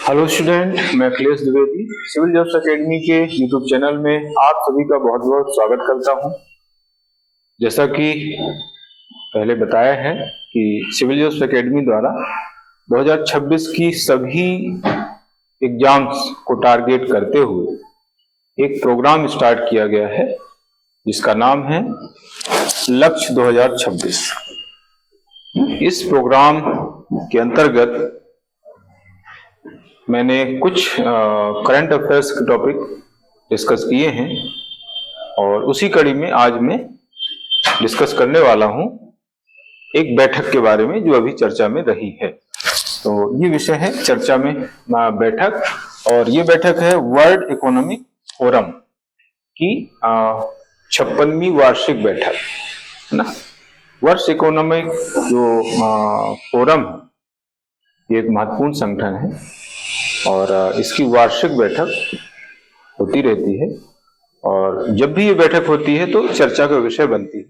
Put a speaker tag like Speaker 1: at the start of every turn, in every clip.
Speaker 1: Hello student, मैं Akhilesh Dwivedi civil jobs academy के YouTube channel में आप सभी का बहुत बहुत स्वागत करता हूं। जैसा कि पहले बताया है कि सिविल जॉब्स एकेडमी द्वारा 2026 की सभी एग्जाम्स को टारगेट करते हुए एक प्रोग्राम स्टार्ट किया गया है जिसका नाम है लक्ष्य 2026। इस प्रोग्राम के अंतर्गत मैंने कुछ करंट अफेयर्स के टॉपिक डिस्कस किए हैं और उसी कड़ी में आज मैं डिस्कस करने वाला हूं एक बैठक के बारे में जो अभी चर्चा में रही है। तो ये विषय है चर्चा में बैठक, और ये बैठक है वर्ल्ड इकोनॉमिक फोरम की 56वीं वार्षिक बैठक है ना। वर्ल्ड इकोनॉमिक जो फोरम है ये एक महत्वपूर्ण संगठन है और इसकी वार्षिक बैठक होती रहती है, और जब भी ये बैठक होती है तो चर्चा का विषय बनती है।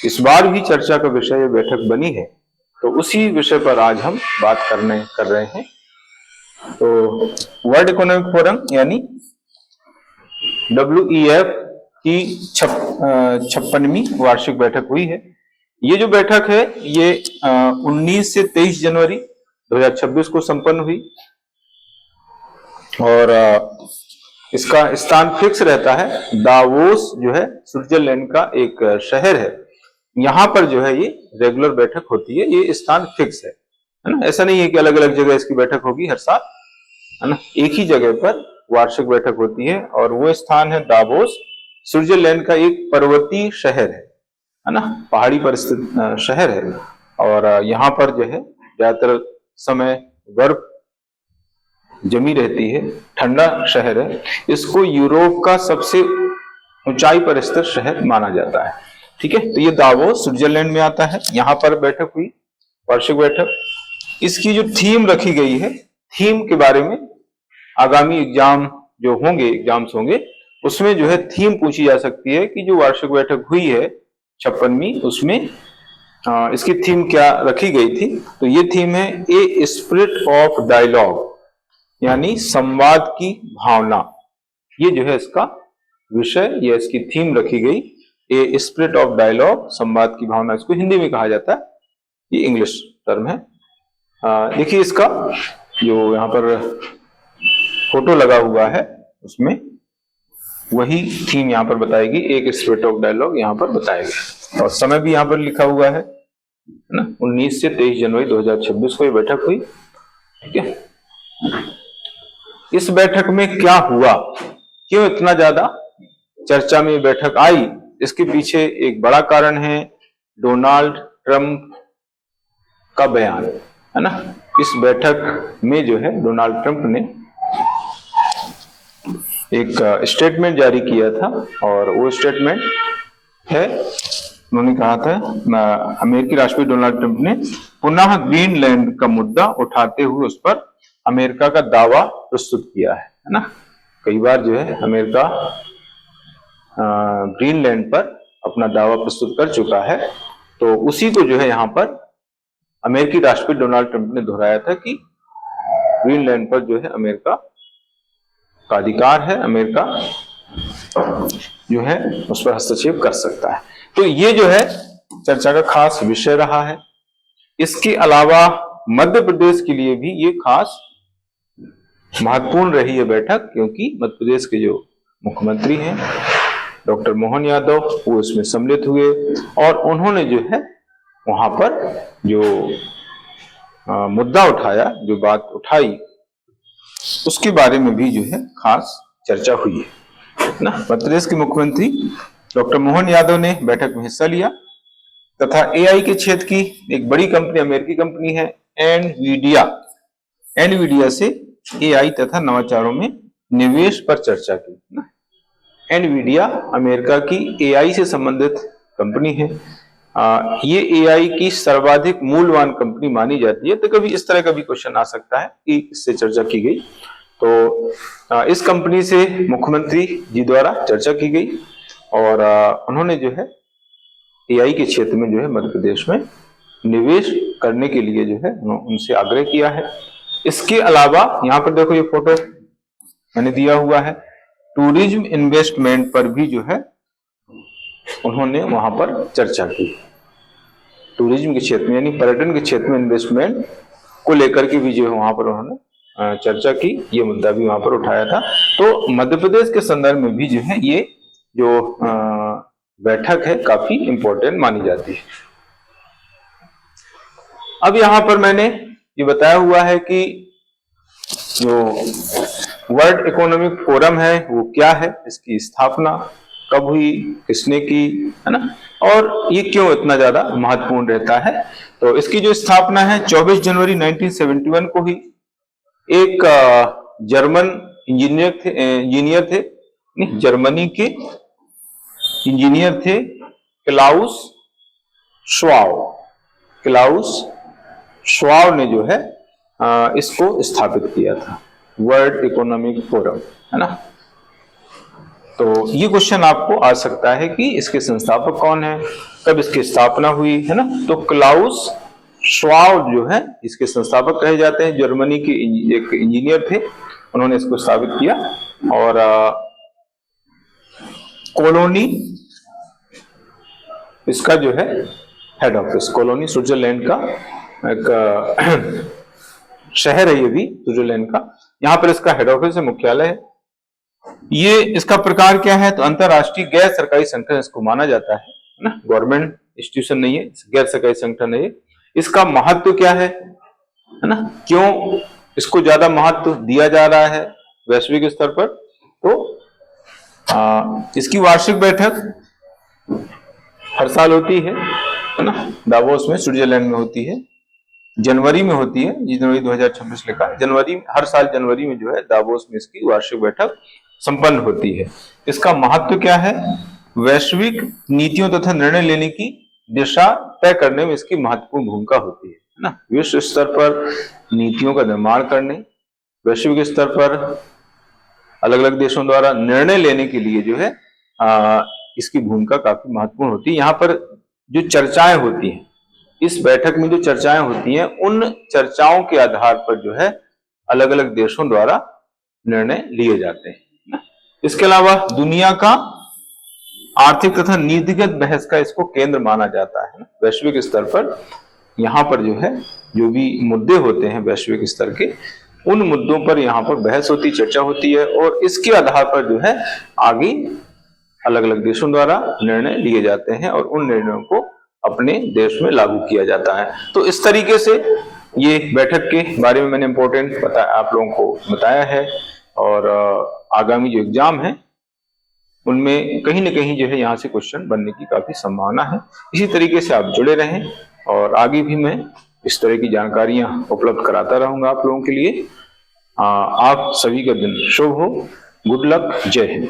Speaker 1: इस बार भी चर्चा का विषय ये बैठक बनी है, तो उसी विषय पर आज हम बात कर रहे हैं। तो वर्ल्ड इकोनॉमिक फोरम यानी WEF की 56वीं वार्षिक बैठक हुई है। ये जो बैठक है ये 19 से 23 जनवरी 2026 को संपन्न हुई और इसका स्थान फिक्स रहता है। दावोस जो है स्विट्जरलैंड का एक शहर है, यहाँ पर जो है ये रेगुलर बैठक होती है। ये स्थान फिक्स है ना। ऐसा नहीं है कि अलग अलग जगह इसकी बैठक होगी हर साल, है ना। एक ही जगह पर वार्षिक बैठक होती है और वो स्थान है दावोस। स्विट्जरलैंड का एक पर्वतीय शहर है ना, पहाड़ी पर स्थित शहर है और यहाँ पर जो है ज्यादातर समय बर्फ जमी रहती है, ठंडा शहर है। इसको यूरोप का सबसे ऊंचाई पर स्थित शहर माना जाता है। ठीक है, तो ये दावोस स्विट्जरलैंड में आता है। यहाँ पर बैठक हुई, वार्षिक बैठक। इसकी जो थीम रखी गई है, थीम के बारे में आगामी एग्जाम्स होंगे उसमें जो है थीम पूछी जा सकती है कि जो वार्षिक बैठक हुई है 56वीं, उसमें इसकी थीम क्या रखी गई थी। तो ये थीम है ए स्पिरिट ऑफ डायलॉग, यानी संवाद की भावना। ये जो है इसका विषय, ये इसकी थीम रखी गई, ए स्पिरिट ऑफ डायलॉग, संवाद की भावना। इसको हिंदी में कहा जाता है, ये इंग्लिश टर्म है। देखिए इसका जो यहाँ पर फोटो लगा हुआ है उसमें वही थीम यहाँ पर बताएगी, एक स्पिरिट ऑफ डायलॉग यहाँ पर बताएगा और समय भी यहाँ पर लिखा हुआ है ना। 19 से 23 जनवरी 2026 को ये बैठक हुई। ठीक है, इस बैठक में क्या हुआ, क्यों इतना ज्यादा चर्चा में बैठक आई, इसके पीछे एक बड़ा कारण है डोनाल्ड ट्रंप का बयान, है ना। इस बैठक में जो है डोनाल्ड ट्रंप ने एक स्टेटमेंट जारी किया था और वो स्टेटमेंट है, उन्होंने कहा था, अमेरिकी राष्ट्रपति डोनाल्ड ट्रंप ने पुनः ग्रीनलैंड का मुद्दा उठाते हुए उस पर अमेरिका का दावा प्रस्तुत किया है ना। कई बार जो है अमेरिका ग्रीनलैंड पर अपना दावा प्रस्तुत कर चुका है, तो उसी को जो है यहाँ पर अमेरिकी राष्ट्रपति डोनाल्ड ट्रंप ने दोहराया था कि ग्रीनलैंड पर जो है अमेरिका का अधिकार है, अमेरिका जो है उस पर हस्तक्षेप कर सकता है। तो ये जो है चर्चा का खास विषय रहा है। इसके अलावा मध्य प्रदेश के लिए भी ये खास महत्वपूर्ण रही है बैठक, क्योंकि मध्य प्रदेश के जो मुख्यमंत्री हैं डॉक्टर मोहन यादव, वो इसमें सम्मिलित हुए और उन्होंने जो है वहां पर जो मुद्दा उठाया, जो बात उठाई, उसके बारे में भी जो है खास चर्चा हुई है ना। मध्य प्रदेश के मुख्यमंत्री डॉक्टर मोहन यादव ने बैठक में हिस्सा लिया तथा AI के क्षेत्र की एक बड़ी कंपनी, अमेरिकी कंपनी है एनवीडिया से AI तथा नवाचारों में निवेश पर चर्चा की ना। एनवीडिया अमेरिका की AI से संबंधित कंपनी है। ये AI की सर्वाधिक मूल्यवान कंपनी मानी जाती है। तो कभी इस तरह का भी क्वेश्चन आ सकता है कि इससे चर्चा की गई, तो इस कंपनी से मुख्यमंत्री जी द्वारा चर्चा की गई और उन्होंने जो है AI के क्षेत्र में जो है मध्य प्रदेश में निवेश करने के लिए जो है उनसे आग्रह किया है। इसके अलावा यहाँ पर देखो ये फोटो मैंने दिया हुआ है, टूरिज्म इन्वेस्टमेंट पर भी जो है उन्होंने वहां पर चर्चा की। टूरिज्म के क्षेत्र में यानी पर्यटन के क्षेत्र में इन्वेस्टमेंट को लेकर के भी जो है वहां पर उन्होंने चर्चा की, ये मुद्दा भी वहां पर उठाया था। तो मध्य प्रदेश के संदर्भ में भी जो है ये जो बैठक है काफी इंपॉर्टेंट मानी जाती है। अब यहां पर मैंने ये बताया हुआ है कि जो वर्ल्ड इकोनॉमिक फोरम है वो क्या है, इसकी स्थापना कब हुई, किसने की, है ना, और ये क्यों इतना ज्यादा महत्वपूर्ण रहता है। तो इसकी जो स्थापना है 24 जनवरी 1971 को हुई। एक जर्मन इंजीनियर थे, जर्मनी के इंजीनियर थे क्लाउस श्वाब ने जो है इसको स्थापित किया था, वर्ल्ड इकोनॉमिक फोरम, है ना। तो ये क्वेश्चन आपको आ सकता है कि इसके संस्थापक कौन है, कब इसकी स्थापना हुई, है ना। तो क्लाउस श्वाब जो है इसके संस्थापक कहे जाते हैं, जर्मनी के एक इंजीनियर थे, उन्होंने इसको स्थापित किया। और कोलोनी इसका जो है हेड ऑफिस, कोलोनी स्विट्जरलैंड का एक शहर है, ये भी स्विट्जरलैंड का, यहाँ पर इसका हेड ऑफिस है, मुख्यालय है। ये इसका प्रकार क्या है, तो अंतरराष्ट्रीय गैर सरकारी संगठन इसको माना जाता है ना, गवर्नमेंट इंस्टीट्यूशन नहीं है, गैर सरकारी संगठन है ये। इसका महत्व क्या है ना, क्यों इसको ज्यादा महत्व दिया जा रहा है वैश्विक स्तर पर। तो इसकी वार्षिक बैठक हर साल होती है ना, दावोस में स्विट्जरलैंड में होती है, जनवरी में होती है, जनवरी 2026 लिखा है, जनवरी, हर साल जनवरी में जो है दावोस में इसकी वार्षिक बैठक संपन्न होती है। इसका महत्व क्या है, वैश्विक नीतियों तथा निर्णय लेने की दिशा तय करने में इसकी महत्वपूर्ण भूमिका होती है ना। विश्व स्तर पर नीतियों का निर्माण करने, वैश्विक स्तर पर अलग अलग देशों द्वारा निर्णय लेने के लिए जो है इसकी भूमिका काफी महत्वपूर्ण होती है। यहाँ पर जो चर्चाएं होती हैं, इस बैठक में जो चर्चाएं होती हैं, उन चर्चाओं के आधार पर जो है अलग अलग देशों द्वारा निर्णय लिए जाते हैं। इसके अलावा दुनिया का आर्थिक तथा नीतिगत बहस का इसको केंद्र माना जाता है वैश्विक स्तर पर। यहाँ पर जो है जो भी मुद्दे होते हैं वैश्विक स्तर के, उन मुद्दों पर यहाँ पर बहस होती, चर्चा होती है, और इसके आधार पर जो है आगे अलग अलग देशों द्वारा निर्णय लिए जाते हैं और उन निर्णयों को अपने देश में लागू किया जाता है। तो इस तरीके से ये बैठक के बारे में मैंने इंपॉर्टेंट आप लोगों को बताया है। और आगामी जो एग्जाम है उनमें कहीं ना कहीं जो है यहाँ से क्वेश्चन बनने की काफी संभावना है। इसी तरीके से आप जुड़े रहें और आगे भी मैं इस तरह की जानकारियां उपलब्ध कराता रहूंगा आप लोगों के लिए। आप सभी का दिन शुभ हो। गुड लक, जय हिंद।